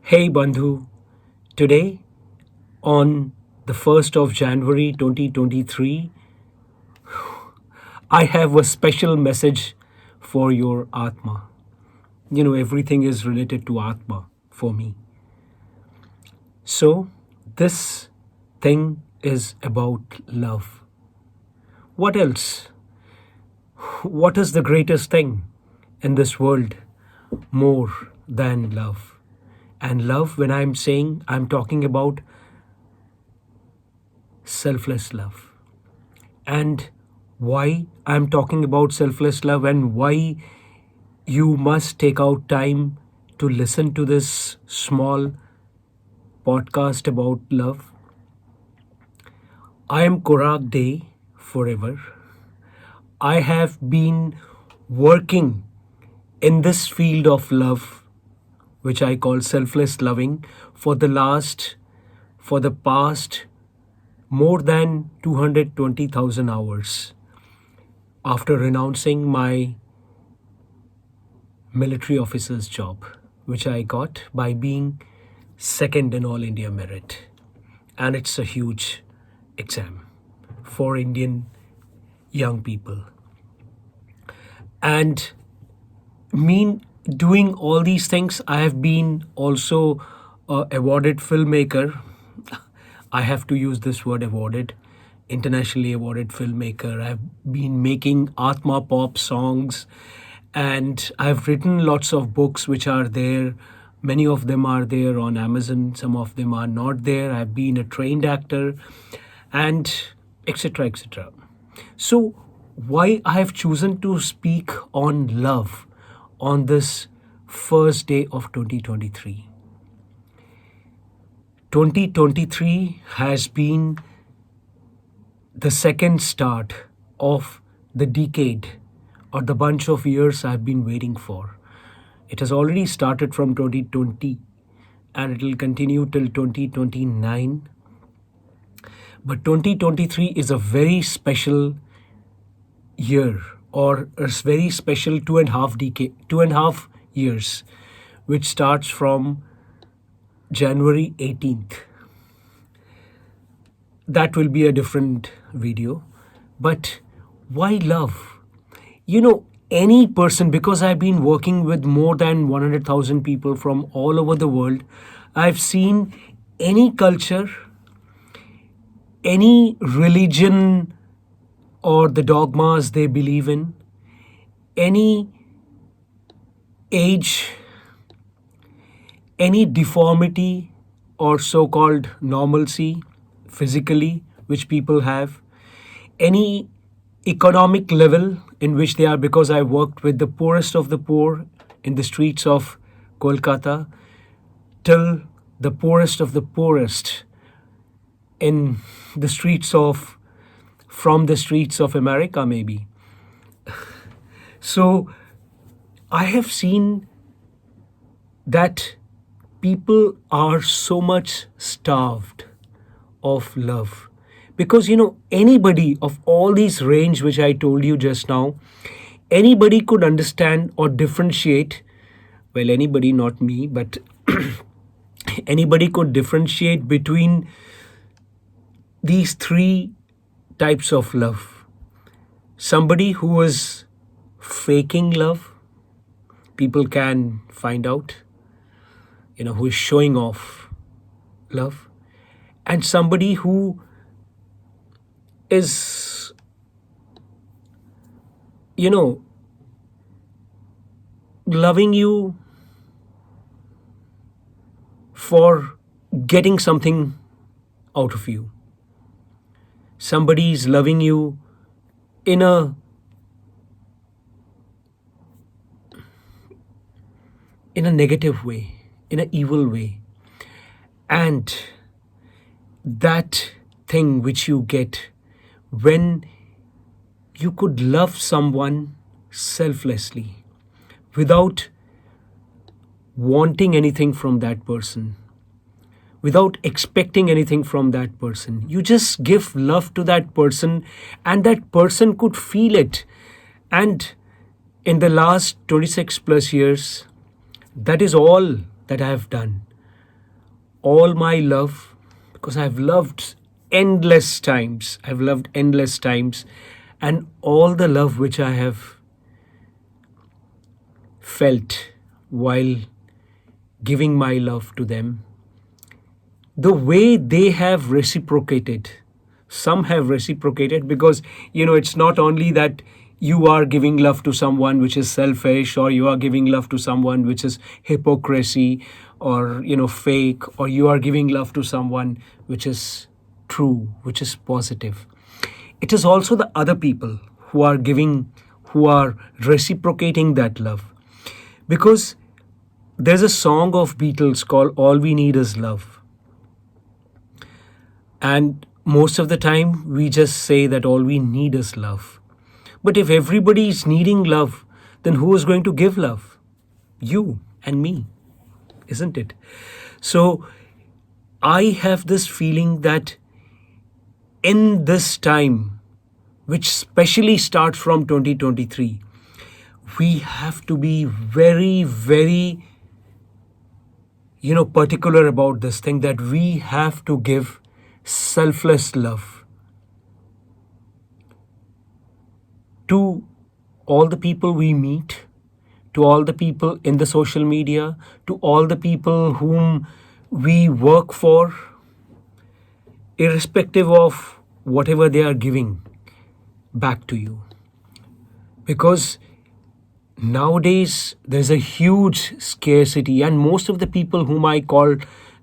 Hey Bandhu, today on the 1st of January 2023, I have a special message for your Atma. Everything is related to Atma for me. So, this thing is about love. What else? What is the greatest thing in this world more than love? And love, when I'm saying, I'm talking about selfless love. And why I'm talking about selfless love and why you must take out time to listen to this small podcast about love. I am Korak Day forever. I have been working in this field of love, which I call selfless loving, for the past more than 220,000 hours after renouncing my military officer's job, which I got by being second in All India merit. And it's a huge exam for Indian young people. And doing all these things, I have been also a awarded filmmaker. I have to use this word awarded, internationally awarded filmmaker. I've been making Atma pop songs and I've written lots of books which are there. Many of them are there on Amazon, some of them are not there. I've been a trained actor and etc. etc. So, why I have chosen to speak on love on this first day of 2023? 2023 has been the second start of the decade or the bunch of years I've been waiting for. It has already started from 2020 and it will continue till 2029. But 2023 is a very special year or a very special 2.5 years, which starts from January 18th. That will be a different video. But why love? Any person, because I've been working with more than 100,000 people from all over the world, I've seen any culture, any religion or the dogmas they believe in, any age, any deformity or so-called normalcy physically which people have, any economic level in which they are, because I worked with the poorest of the poor in the streets of Kolkata till the poorest of the poorest in the streets of America maybe. So I have seen that people are so much starved of love. Because anybody of all these range which I told you just now, anybody could understand or differentiate, well, anybody, not me, but anybody could differentiate between these three types of love. Somebody who is faking love, people can find out, who is showing off love. And somebody who is, loving you for getting something out of you. Somebody is loving you in a negative way, in an evil way. And that thing which you get when you could love someone selflessly without wanting anything from that person, without expecting anything from that person. You just give love to that person and that person could feel it. And in the last 26 plus years, that is all that I have done. all my love, because I've loved endless times. I've loved endless times, and all the love which I have felt while giving my love to them, the way they have reciprocated. Some have reciprocated because, it's not only that you are giving love to someone which is selfish, or you are giving love to someone which is hypocrisy, or, fake, or you are giving love to someone which is true, which is positive. It is also the other people who are giving, who are reciprocating that love. Because there's a song of Beatles called All We Need Is Love. And most of the time, we just say that all we need is love. But if everybody is needing love, then who is going to give love? You and me, isn't it? So I have this feeling that in this time, which especially starts from 2023, we have to be very, very, particular about this thing, that we have to give selfless love to all the people we meet, to all the people in the social media, to all the people whom we work for, irrespective of whatever they are giving back to you. Because nowadays there's a huge scarcity, and most of the people whom I call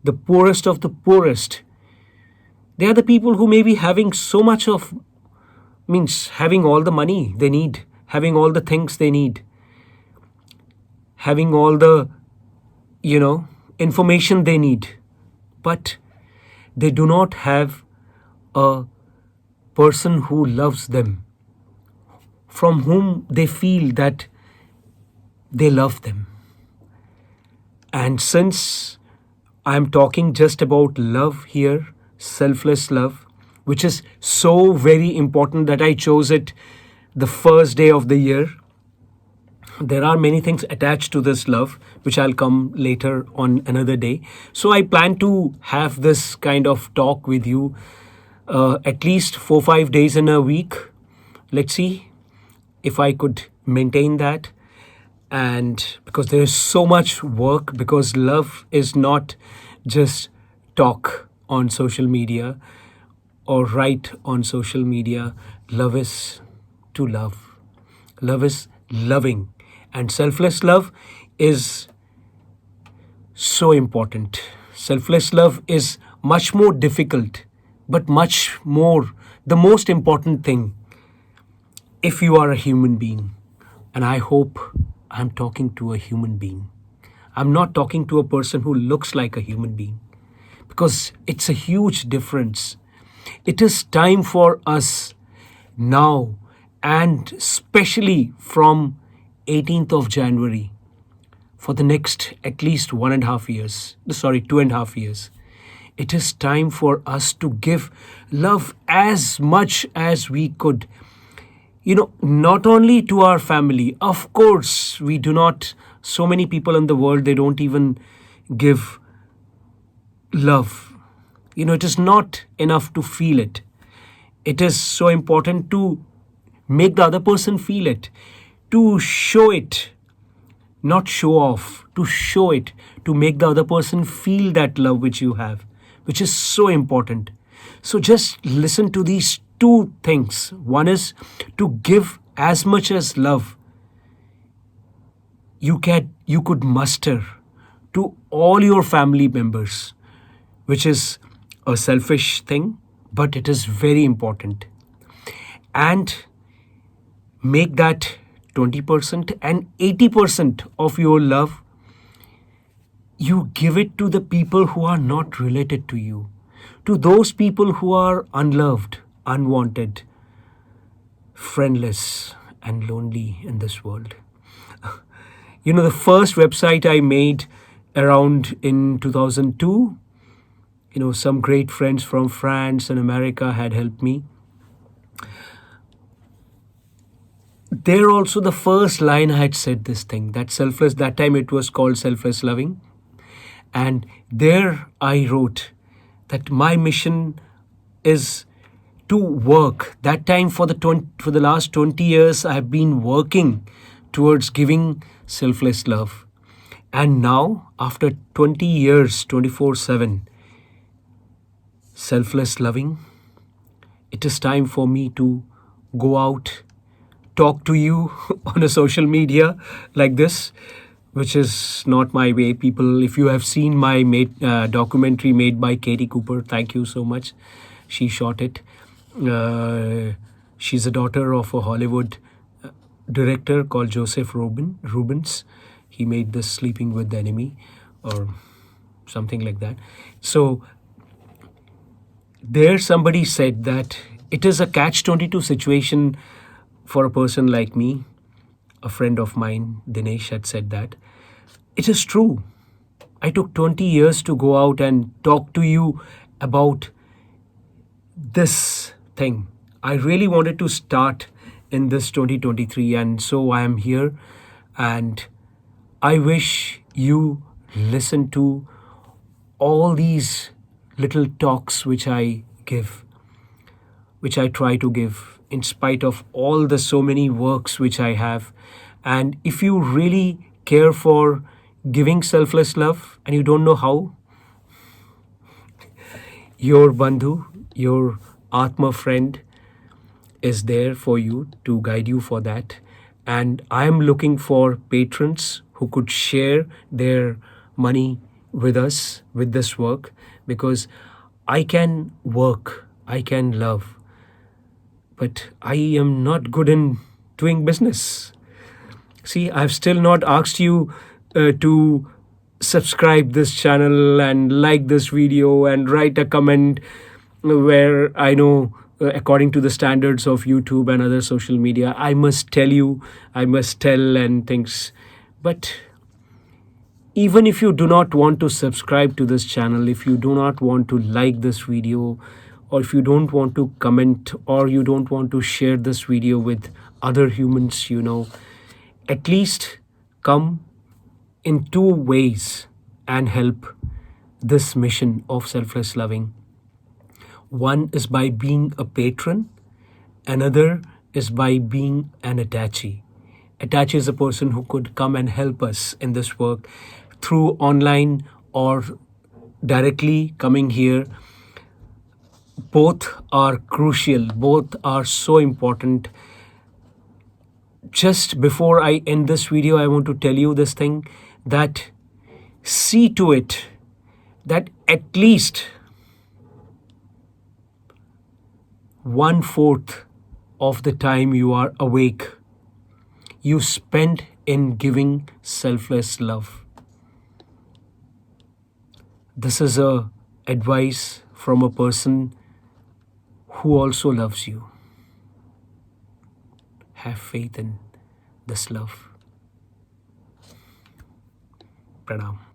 the poorest of the poorest, they are the people who may be having so much of, means having all the money they need, having all the things they need, having all the, information they need. But they do not have a person who loves them, from whom they feel that they love them. And since I'm talking just about love here, selfless love, which is so very important that I chose it the first day of the year. There are many things attached to this love, which I'll come later on another day. So I plan to have this kind of talk with you at least 4-5 days in a week. Let's see if I could maintain that. And because there is so much work, because love is not just talk on social media or write on social media. Love is to love. Love is loving. And selfless love is so important. Selfless love is much more difficult, but much more the most important thing if you are a human being. And I hope I'm talking to a human being. I'm not talking to a person who looks like a human being, because it's a huge difference. It is time for us now, and especially from 18th of January, for the next at least 2.5 years. It is time for us to give love as much as we could. Not only to our family. Of course, we do not, so many people in the world, they don't even give love. It is not enough to feel it. It is so important to make the other person feel it, to show it, not show off, to show it, to make the other person feel that love which you have, which is so important. So just listen to these two things. One is to give as much as love you could muster to all your family members, which is a selfish thing, but it is very important. And make that 20% and 80% of your love, you give it to the people who are not related to you, to those people who are unloved, unwanted, friendless, and lonely in this world. The first website I made around in 2002, some great friends from France and America had helped me. There also, the first line I had said this thing, that selfless, that time it was called selfless loving. And there I wrote that my mission is to work. That time for the last 20 years I have been working towards giving selfless love. And now after 20 years 24/7 selfless loving, it is time for me to go out, talk to you on a social media like this, which is not my way. People, if you have seen my documentary made by Katie Cooper, thank you so much. She shot it. She's a daughter of a Hollywood director called Joseph Rubens. He made this Sleeping with the Enemy or something like that. So there somebody said that it is a catch-22 situation for a person like me. A friend of mine, Dinesh, had said that. It is true. I took 20 years to go out and talk to you about this thing. I really wanted to start in this 2023, and so I am here. And I wish you listen to all these little talks which I give, which I try to give, in spite of all the so many works which I have. And if you really care for giving selfless love and you don't know how, your bandhu, your Atma friend is there for you to guide you for that. And I am looking for patrons who could share their money with us with this work, because I can work, I can love, but I am not good in doing business. See, I've still not asked you to subscribe this channel and like this video and write a comment where I know according to the standards of YouTube and other social media, I must tell you, I must tell and things. But even if you do not want to subscribe to this channel, if you do not want to like this video, or if you don't want to comment, or you don't want to share this video with other humans, at least come in two ways and help this mission of selfless loving. One is by being a patron, another is by being an attachee. Attachee is a person who could come and help us in this work through online or directly coming here. Both are crucial, both are so important. Just before I end this video, I want to tell you this thing, that see to it that at least 1/4 of the time you are awake, you spend in giving selfless love. This is a advice from a person who also loves you. Have faith in this love. Pranam.